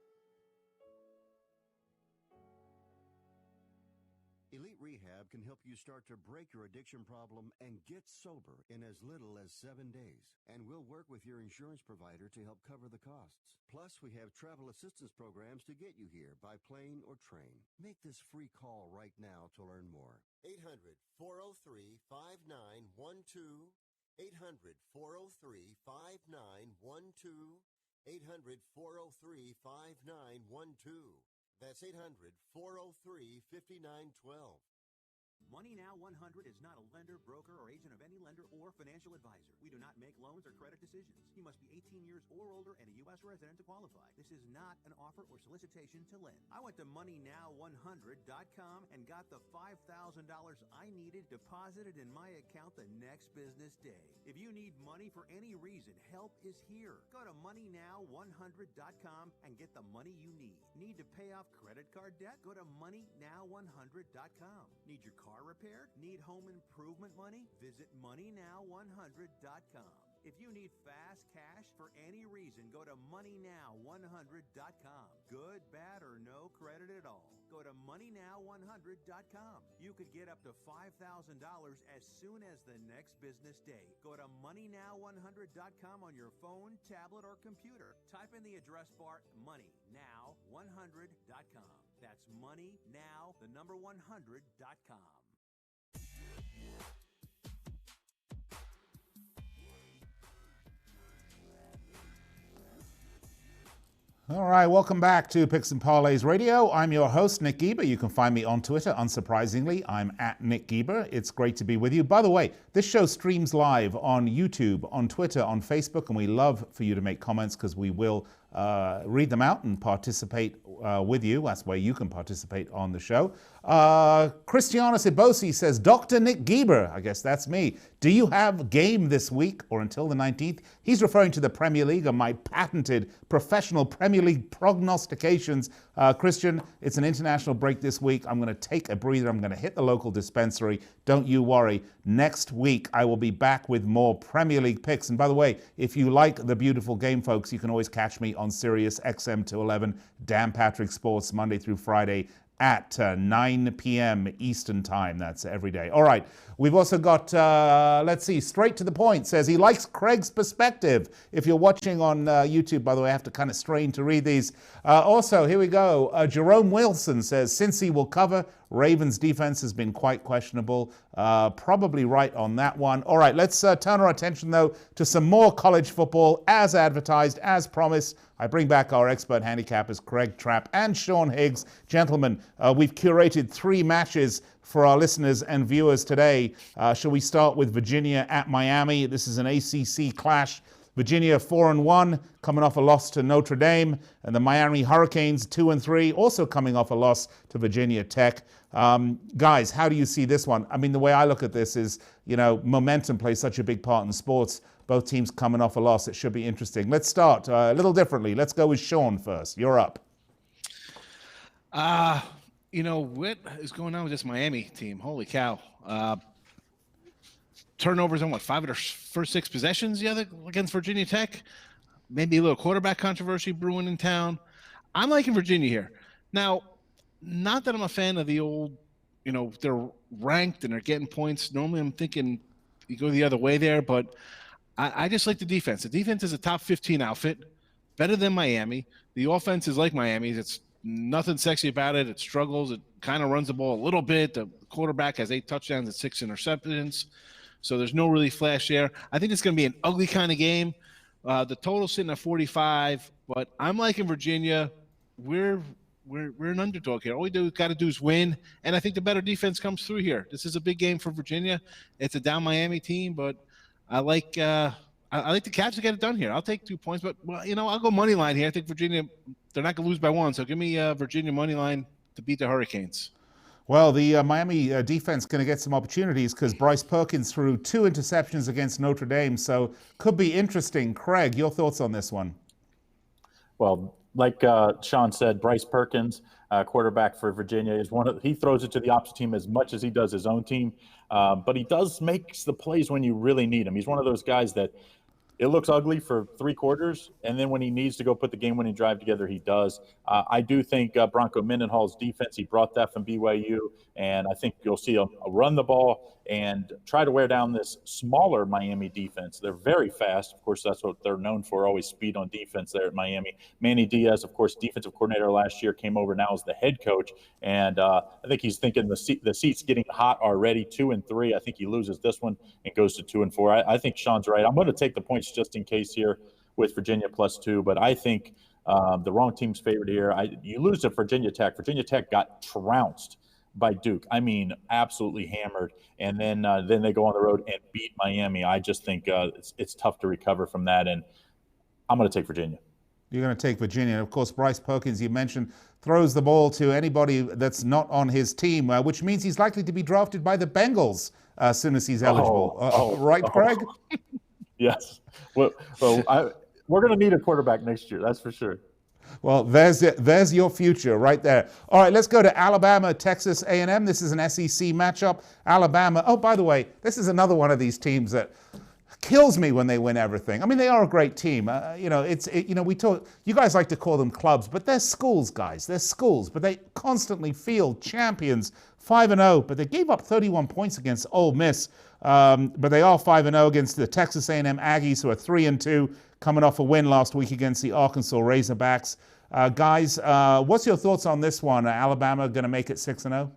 Elite Rehab can help you start to break your addiction problem and get sober in as little as 7 days. And we'll work with your insurance provider to help cover the costs. Plus, we have travel assistance programs to get you here by plane or train. Make this free call right now to learn more. 800-403-5912. 800-403-5912. 800-403-5912. That's 800-403-5912. Money Now 100 is not a lender, broker, or agent of any lender or financial advisor. We do not make loans or credit decisions. You must be 18 years or older and a U.S. resident to qualify. This is not an offer or solicitation to lend. I went to MoneyNow100.com and got the $5,000 I needed deposited in my account the next business day. If you need money for any reason, help is here. Go to MoneyNow100.com and get the money you need. Need to pay off credit card debt? Go to MoneyNow100.com. Need your car repaired? Need home improvement money? Visit MoneyNow100.com. If you need fast cash for any reason, go to MoneyNow100.com. Good, bad, or no credit at all. Go to MoneyNow100.com. You could get up to $5,000 as soon as the next business day. Go to MoneyNow100.com on your phone, tablet, or computer. Type in the address bar MoneyNow100.com. That's MoneyNow100.com. All right, welcome back to Picks and Parlays Radio. I'm your host, Nick Geber. You can find me on Twitter, unsurprisingly. I'm at Nick Geber. It's great to be with you. By the way, this show streams live on YouTube, on Twitter, on Facebook, and we love for you to make comments because we will read them out and participate with you. That's where you can participate on the show. Cristiano Sibosi says, Dr. Nick Geber, I guess that's me. Do you have game this week or until the 19th? He's referring to the Premier League and my patented professional Premier League prognostications. Christian, it's an international break this week. I'm going to take a breather. I'm going to hit the local dispensary. Don't you worry. Next week, I will be back with more Premier League picks. And by the way, if you like the beautiful game, folks, you can always catch me on Sirius XM 211, Dan Patrick Sports, Monday through Friday at 9 p.m. Eastern Time. That's every day. All right. We've also got, let's see, Straight to the Point says he likes Craig's perspective. If you're watching on YouTube, by the way, I have to kind of strain to read these. Also, here we go. Jerome Wilson says, Cincy will cover. Ravens defense has been quite questionable. Probably right on that one. All right, let's turn our attention, though, to some more college football. As advertised, as promised, I bring back our expert handicappers, Craig Trapp and Sean Higgs. Gentlemen, we've curated 3 matches for our listeners and viewers today. Shall we start with Virginia at Miami? This is an ACC clash. Virginia 4-1, coming off a loss to Notre Dame, and the Miami Hurricanes 2-3, also coming off a loss to Virginia Tech. Guys, how do you see this one? I mean, the way I look at this is, momentum plays such a big part in sports. Both teams coming off a loss. It should be interesting. Let's start a little differently. Let's go with Sean first. You're up. What is going on with this Miami team? Holy cow. Turnovers on 5 of their first 6 possessions against Virginia Tech. Maybe a little quarterback controversy brewing in town. I'm liking Virginia here. Now, not that I'm a fan of the old, they're ranked and they're getting points. Normally I'm thinking you go the other way there, but I just like the defense. The defense is a top 15 outfit, better than Miami. The offense is like Miami's. It's nothing sexy about it. It struggles. It kind of runs the ball a little bit. The quarterback has 8 touchdowns and 6 interceptions. So there's no really flash there. I think it's going to be an ugly kind of game. The total's sitting at 45, but I'm liking Virginia. We're an underdog here. All we got to do is win, and I think the better defense comes through here. This is a big game for Virginia. It's a down Miami team, but I like the Cavs to get it done here. I'll take 2 points, but I'll go money line here. I think Virginia, they're not going to lose by 1, so give me Virginia money line to beat the Hurricanes. Well, the Miami defense going to get some opportunities because Bryce Perkins threw 2 interceptions against Notre Dame, so could be interesting. Craig, your thoughts on this one? Well, like Sean said, Bryce Perkins, quarterback for Virginia, is he throws it to the opposite team as much as he does his own team, but he does make the plays when you really need him. He's one of those guys that it looks ugly for 3 quarters, and then when he needs to go put the game-winning drive together, he does. I do think Bronco Mendenhall's defense, he brought that from BYU, and I think you'll see him run the ball and try to wear down this smaller Miami defense. They're very fast. Of course, that's what they're known for, always speed on defense there at Miami. Manny Diaz, of course, defensive coordinator last year, came over now as the head coach, and I think he's thinking the seat's getting hot already, 2-3. I think he loses this one and goes to 2-4. I think Sean's right. I'm going to take the points just in case here with Virginia +2, but I think the wrong team's favored here. You lose to Virginia Tech. Virginia Tech got trounced by Duke. I mean, absolutely hammered. And then they go on the road and beat Miami. I just think it's tough to recover from that, and I'm going to take Virginia. You're going to take Virginia. And of course, Bryce Perkins, you mentioned, throws the ball to anybody that's not on his team, which means he's likely to be drafted by the Bengals as soon as he's eligible. Right, Craig? Yes. Well, we're going to need a quarterback next year. That's for sure. Well, there's your future right there. All right, let's go to Alabama, Texas A&M. This is an SEC matchup. Alabama. Oh, by the way, this is another one of these teams that kills me when they win everything. I mean, they are a great team. We talk. You guys like to call them clubs, but they're schools, guys. They're schools, but they constantly field champions. 5-0, but they gave up 31 points against Ole Miss. But they are 5-0 against the Texas A&M Aggies, who are 3-2, coming off a win last week against the Arkansas Razorbacks. Guys, what's your thoughts on this one? Alabama going to make it 6-0?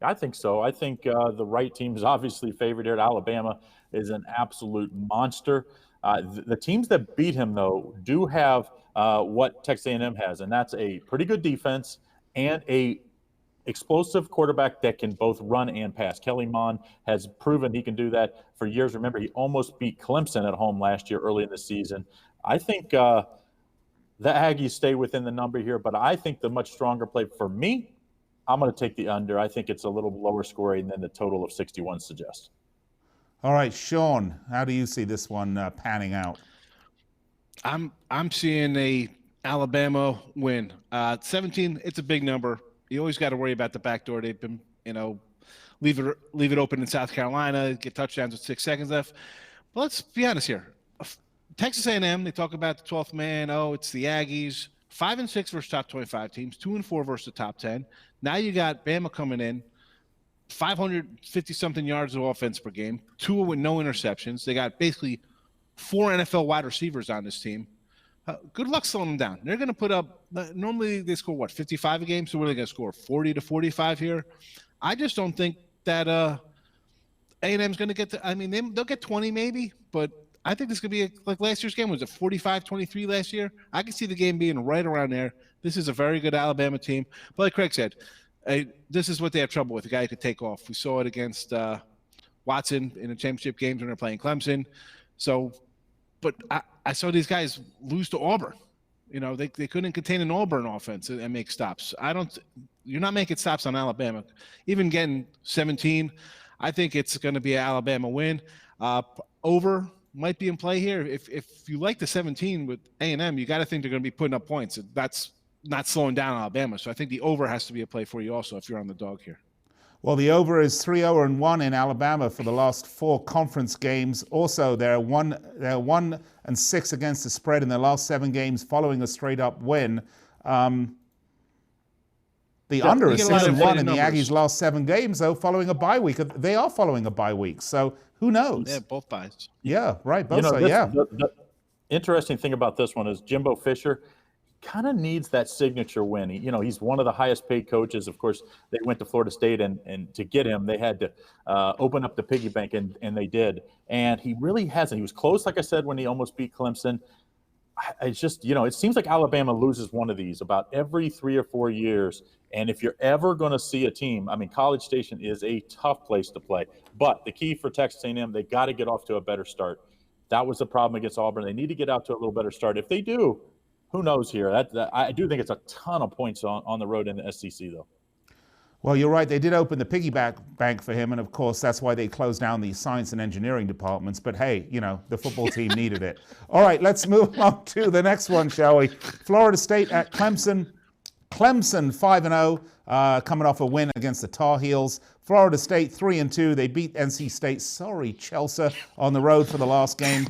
I think so. I think the right team is obviously favored here. Alabama is an absolute monster. The teams that beat him, though, do have what Texas A&M has, and that's a pretty good defense and a explosive quarterback that can both run and pass. Kelly Mond has proven he can do that for years. Remember, he almost beat Clemson at home last year early in the season. I think the Aggies stay within the number here, but I think the much stronger play for me, I'm going to take the under. I think it's a little lower scoring than the total of 61 suggests. All right, Sean, how do you see this one panning out? I'm seeing a Alabama win. 17, it's a big number. You always got to worry about the back door. They've been, leave it open in South Carolina, get touchdowns with 6 seconds left. But let's be honest here. Texas A&M, they talk about the 12th man. Oh, it's the Aggies. 5-6 versus top 25 teams, 2-4 versus the top 10. Now you got Bama coming in, 550-something yards of offense per game, 2 with no interceptions. They got basically 4 NFL wide receivers on this team. Good luck slowing them down. They're going to put up – normally they score, 55 a game? So what are they going to score, 40 to 45 here? I just don't think that A&M's going to get to – they'll get 20 maybe, but I think this could be like last year's game. Was it 45-23 last year? I can see the game being right around there. This is a very good Alabama team. But like Craig said, this is what they have trouble with, a guy who could take off. We saw it against Watson in the championship games when they're playing Clemson. So – but I saw these guys lose to Auburn. They couldn't contain an Auburn offense and make stops. You're not making stops on Alabama. Even getting 17, I think it's going to be an Alabama win. Over might be in play here. If you like the 17 with A&M, you got to think they're going to be putting up points. That's not slowing down Alabama. So I think the over has to be a play for you also if you're on the dog here. Well, the over is 3-0-1 in Alabama for the last 4 conference games. Also, they're 1-6 against the spread in their last 7 games following a straight-up win. The under is 6-1 in the Aggies' last 7 games, though, following a bye week. They are following a bye week, so who knows? Yeah, both byes. Yeah, right, both are, The interesting thing about this one is Jimbo Fisher kind of needs that signature win. He's one of the highest paid coaches. Of course, they went to Florida State, and to get him, they had to open up the piggy bank, and they did. And he really hasn't. He was close, like I said, when he almost beat Clemson. It's just, it seems like Alabama loses one of these about every 3 or 4 years. And if you're ever going to see a team, College Station is a tough place to play. But the key for Texas A&M, they got to get off to a better start. That was the problem against Auburn. They need to get out to a little better start. If they do, who knows here? I do think it's a ton of points on the road in the SEC, though. Well, you're right. They did open the piggyback bank for him, and of course, that's why they closed down the science and engineering departments. But hey, the football team needed it. All right, let's move on to the next one, shall we? Florida State at Clemson. Clemson 5-0, coming off a win against the Tar Heels. Florida State 3-2. They beat NC State. Sorry, Chelsea, on the road for the last game.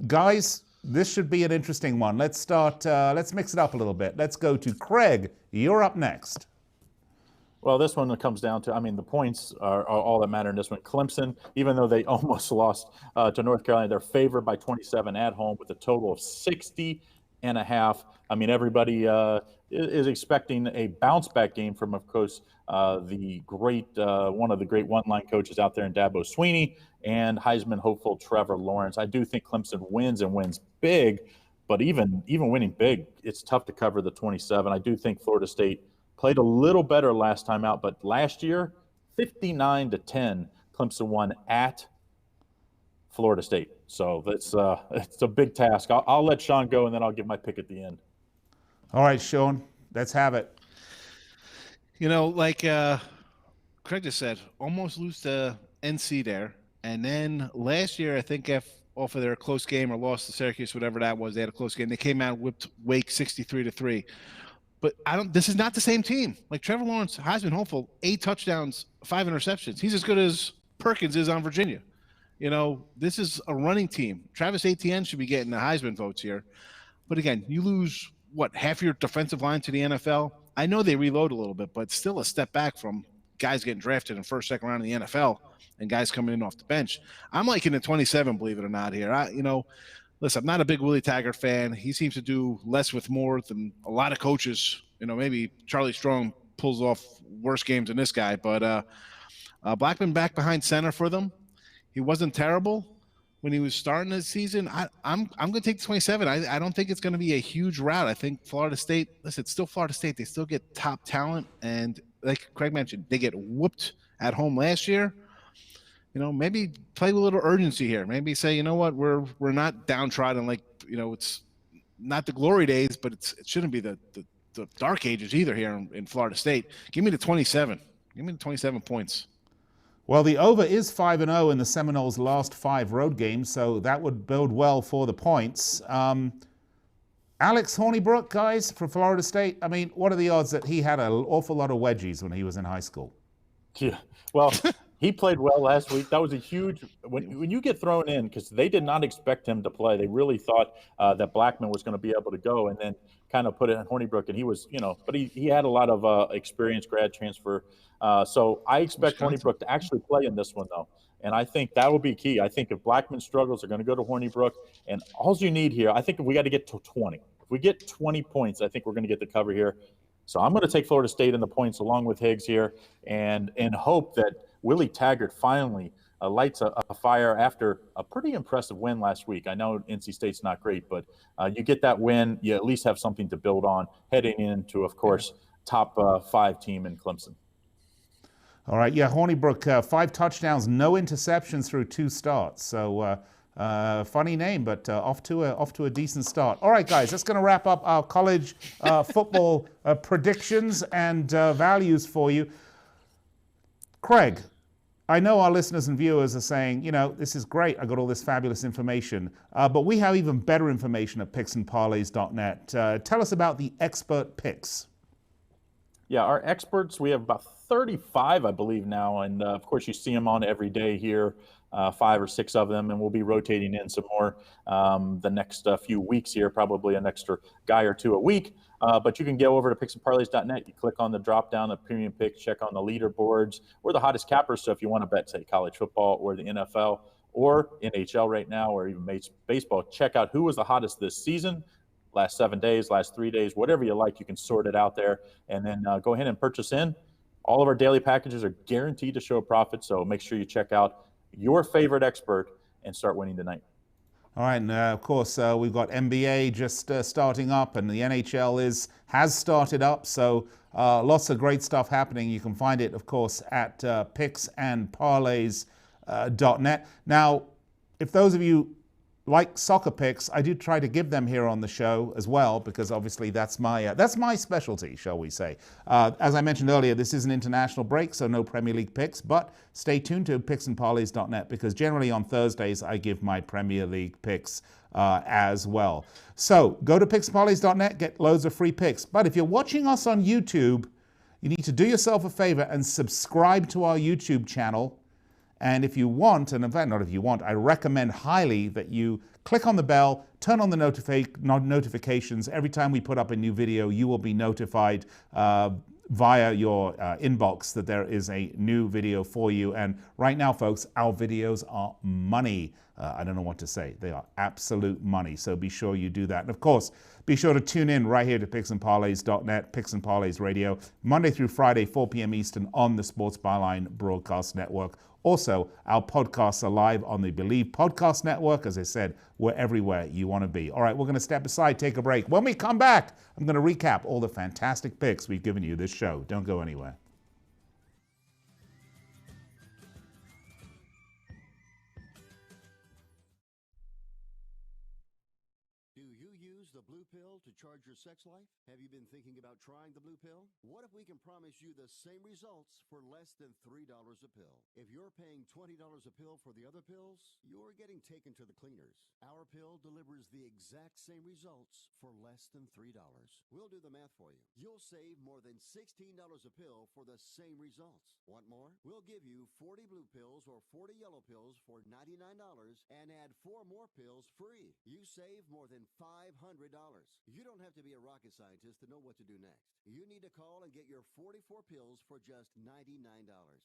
Guys, this should be an interesting one. Let's start. Let's mix it up a little bit. Let's go to Craig. You're up next. Well, this one comes down to, the points are all that matter in this one. Clemson, even though they almost lost to North Carolina, they're favored by 27 at home with a total of 60.5. Everybody is expecting a bounce-back game from, of course, the great one of the great one-line coaches out there in Dabo Swinney and Heisman hopeful Trevor Lawrence. I do think Clemson wins and wins big, but even winning big, it's tough to cover the 27. I do think Florida State played a little better last time out, but last year, 59-10, Clemson won at Florida State. So it's a big task. I'll let Sean go, and then I'll give my pick at the end. All right, Sean, let's have it. Like Craig just said, almost lose to NC there. And then last year, I think off of their close game or lost to Syracuse, whatever that was, they had a close game. They came out and whipped Wake 63-3. But this is not the same team. Like Trevor Lawrence, Heisman hopeful, 8 touchdowns, 5 interceptions. He's as good as Perkins is on Virginia. This is a running team. Travis Etienne should be getting the Heisman votes here. But again, you lose, half your defensive line to the NFL? I know they reload a little bit, but still a step back from guys getting drafted in first, second round in the NFL and guys coming in off the bench. I'm liking the 27, believe it or not, here. Listen, I'm not a big Willie Taggart fan. He seems to do less with more than a lot of coaches. Maybe Charlie Strong pulls off worse games than this guy. But Blackman back behind center for them. He wasn't terrible. when he was starting the season. I'm going to take the 27. I don't think it's going to be a huge rout. I think Florida State. Listen, it's still Florida State. They still get top talent, and like Craig mentioned, they get whooped at home last year. Maybe play with a little urgency here. Maybe say, you know what, we're not downtrodden. Like, it's not the glory days, but it shouldn't be the dark ages either here in Florida State. Give me the 27. Give me the 27 points. Well, the over is 5-0 in the Seminoles' last 5 road games, so that would bode well for the points. Alex Hornibrook, guys, for Florida State. I mean, what are the odds that he had an awful lot of wedgies when he was in high school? Yeah, well, he played well last week. That was a huge when you get thrown in, because they did not expect him to play. They really thought that Blackman was going to be able to go, and then kind of put it on Hornibrook, and he was, but he had a lot of experience, grad transfer. So I expect Hornibrook to actually play in this one, though. And I think that will be key. I think if Blackman struggles, they're going to go to Hornibrook. And all you need here, I think we got to get to 20. If we get 20 points, I think we're going to get the cover here. So I'm going to take Florida State in the points along with Higgs here, and hope that Willie Taggart finally lights a fire after a pretty impressive win last week. I know NC State's not great, but you get that win, you at least have something to build on heading into, of course, top 5 team in Clemson. All right, yeah, Hornibrook, 5 touchdowns, no interceptions through 2 starts. So funny name, but off to a decent start. All right, guys, that's going to wrap up our college football predictions and values for you. Craig, I know our listeners and viewers are saying, this is great. I got all this fabulous information, but we have even better information at picksandparlays.net. Tell us about the expert picks. Yeah, our experts, we have about 35, I believe now, and of course you see them on every day here, 5 or 6 of them, and we'll be rotating in some more the next few weeks here, probably an extra guy or 2 a week. But you can go over to picksandparlays.net. You click on the drop down of premium picks, check on the leaderboards. We're the hottest cappers, so if you want to bet, say, college football or the NFL or NHL right now, or even baseball, check out who was the hottest this season. Last 7 days, last 3 days, whatever you like, you can sort it out there, and then go ahead and purchase in. All of our daily packages are guaranteed to show a profit, so make sure you check out your favorite expert and start winning tonight. All right, and of course, we've got NBA just starting up, and the NHL has started up, so lots of great stuff happening. You can find it, of course, at picksandparlays.net. Now, if those of you like soccer picks, I do try to give them here on the show as well, because obviously that's my specialty, shall we say. As I mentioned earlier, this is an international break, so no Premier League picks, but stay tuned to picksandparlays.net, because generally on Thursdays I give my Premier League picks as well. So go to picksandparlays.net, get loads of free picks. But if you're watching us on YouTube, you need to do yourself a favor and subscribe to our YouTube channel. And if you want, and in fact, not if you want, I recommend highly that you click on the bell, turn on the notifications. Every time we put up a new video, you will be notified via your inbox that there is a new video for you. And right now, folks, our videos are money. I don't know what to say. They are absolute money. So be sure you do that. And of course, be sure to tune in right here to picksandparlays.net, Picks and Parlays Radio, Monday through Friday, 4 p.m. Eastern on the Sports Byline Broadcast Network. Also, our podcasts are live on the Believe Podcast Network. As I said, we're everywhere you want to be. All right, we're going to step aside, take a break. When we come back, I'm going to recap all the fantastic picks we've given you this show. Don't go anywhere. The blue pill to charge your sex life? Have you been thinking about trying the blue pill? What if we can promise you the same results for less than $3 a pill? If you're paying $20 a pill for the other pills, you're getting taken to the cleaners. Our pill delivers the exact same results for less than $3. We'll do the math for you. You'll save more than $16 a pill for the same results. Want more? We'll give you 40 blue pills or 40 yellow pills for $99 and add 4 more pills free. You save more than $500. You don't have to be a rocket scientist to know what to do next. You need to call and get your 44 pills for just $99.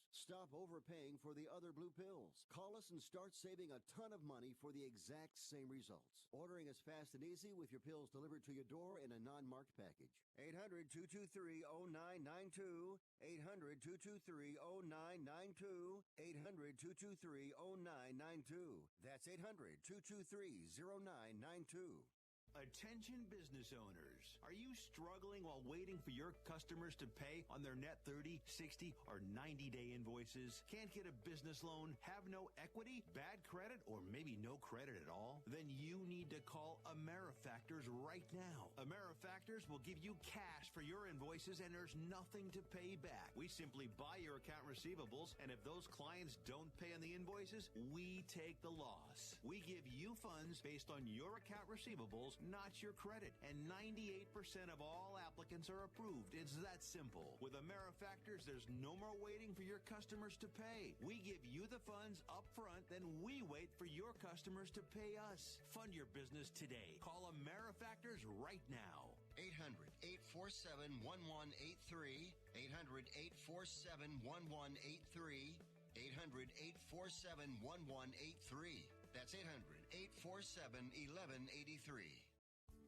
Stop overpaying for the other blue pills. Call us and start saving a ton of money for the exact same results. Ordering is fast and easy with your pills delivered to your door in a non-marked package. 800-223-0992. 800-223-0992. 800-223-0992. That's 800-223-0992. Attention business owners. Are you struggling while waiting for your customers to pay on their net 30, 60, or 90-day invoices? Can't get a business loan? Have no equity? Bad credit? Or maybe no credit at all? Then you need to call AmeriFactors right now. AmeriFactors will give you cash for your invoices and there's nothing to pay back. We simply buy your account receivables, and if those clients don't pay on the invoices, we take the loss. We give you funds based on your account receivables, not your credit, and 98% of all applicants are approved. It's that simple. With AmeriFactors, there's no more waiting for your customers to pay. We give you the funds up front, then we wait for your customers to pay us. Fund your business today. Call AmeriFactors right now. 800-847-1183. 800-847-1183. 800-847-1183. That's 800-847-1183.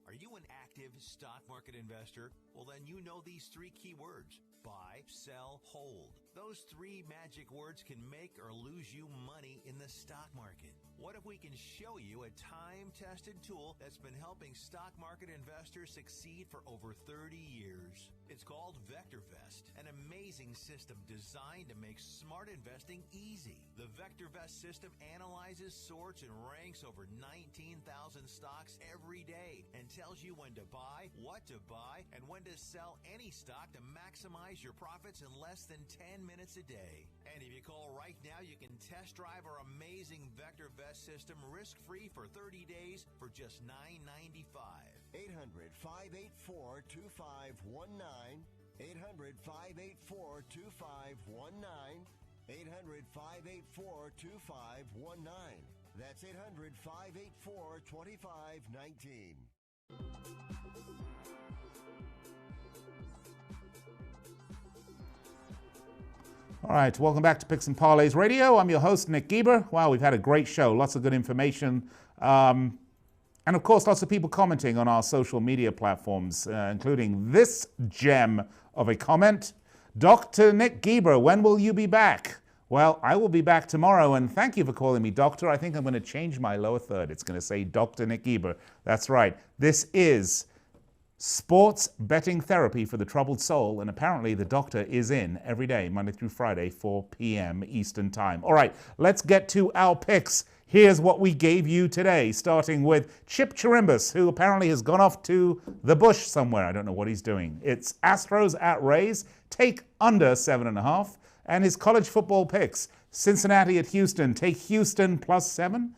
Are you an active stock market investor? Well, then you know these three key words: buy, sell, hold. Those three magic words can make or lose you money in the stock market. What if we can show you a time-tested tool that's been helping stock market investors succeed for over 30 years? It's called VectorVest, an amazing system designed to make smart investing easy. The VectorVest system analyzes, sorts, and ranks over 19,000 stocks every day and tells you when to buy, what to buy, and when to sell any stock to maximize your profits in less than 10 minutes a day. And if you call right now, you can test drive our amazing VectorVest system risk-free for 30 days for just $9.95. 800-584-2519. 800-584-2519. 800-584-2519. That's 800-584-2519. All right, welcome back to Picks and Parlays Radio. I'm your host, Nick Gieber. Wow, we've had a great show. Lots of good information. And of course, lots of people commenting on our social media platforms, including this gem of a comment. Dr. Nick Gieber, when will you be back? Well, I will be back tomorrow, and thank you for calling me doctor. I think I'm going to change my lower third. It's going to say Dr. Nick Gieber. That's right. This is sports betting therapy for the troubled soul, and apparently the doctor is in every day, Monday through Friday, 4 p.m. Eastern Time. All right, let's get to our picks. Here's what we gave you today, starting with Chip Chirimbes, who apparently has gone off to the bush somewhere. I don't know what he's doing. It's Astros at Rays, take under 7.5, and his college football picks. Cincinnati at Houston, take Houston plus 7.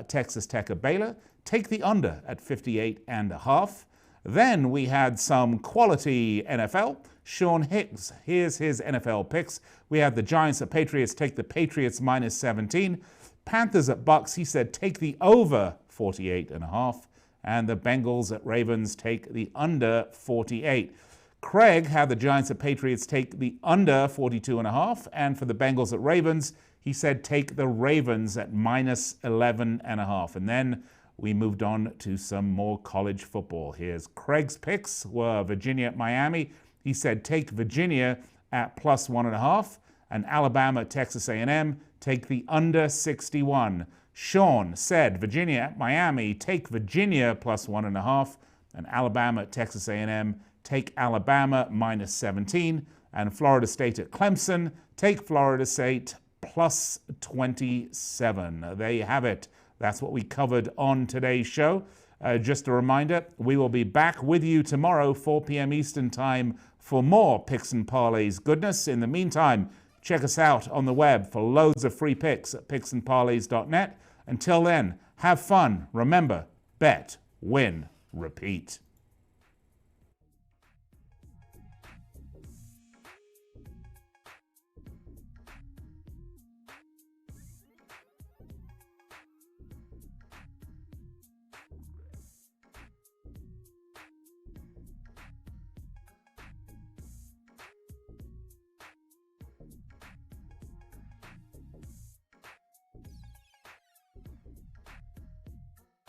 Texas Tech at Baylor, take the under at 58.5. Then we had some quality NFL. Sean Higgs, here's his NFL picks. We had the Giants at Patriots, take the Patriots minus 17. Panthers at Bucks, he said take the over 48.5. And the Bengals at Ravens, take the under 48. Craig had the Giants at Patriots take the under 42.5. And for the Bengals at Ravens, he said take the Ravens at minus 11.5. And then we moved on to some more college football. Here's Craig's picks were Virginia at Miami. He said take Virginia at plus 1.5, and Alabama at Texas A&M, take the under 61. Sean said Virginia at Miami, take Virginia plus 1.5, and Alabama at Texas A&M, take Alabama minus 17, and Florida State at Clemson, take Florida State plus 27. There you have it. That's what we covered on today's show. Just a reminder, we will be back with you tomorrow, 4 p.m. Eastern Time, for more Picks and Parlays goodness. In the meantime, check us out on the web for loads of free picks at picksandparlays.net. Until then, have fun. Remember, bet, win, repeat.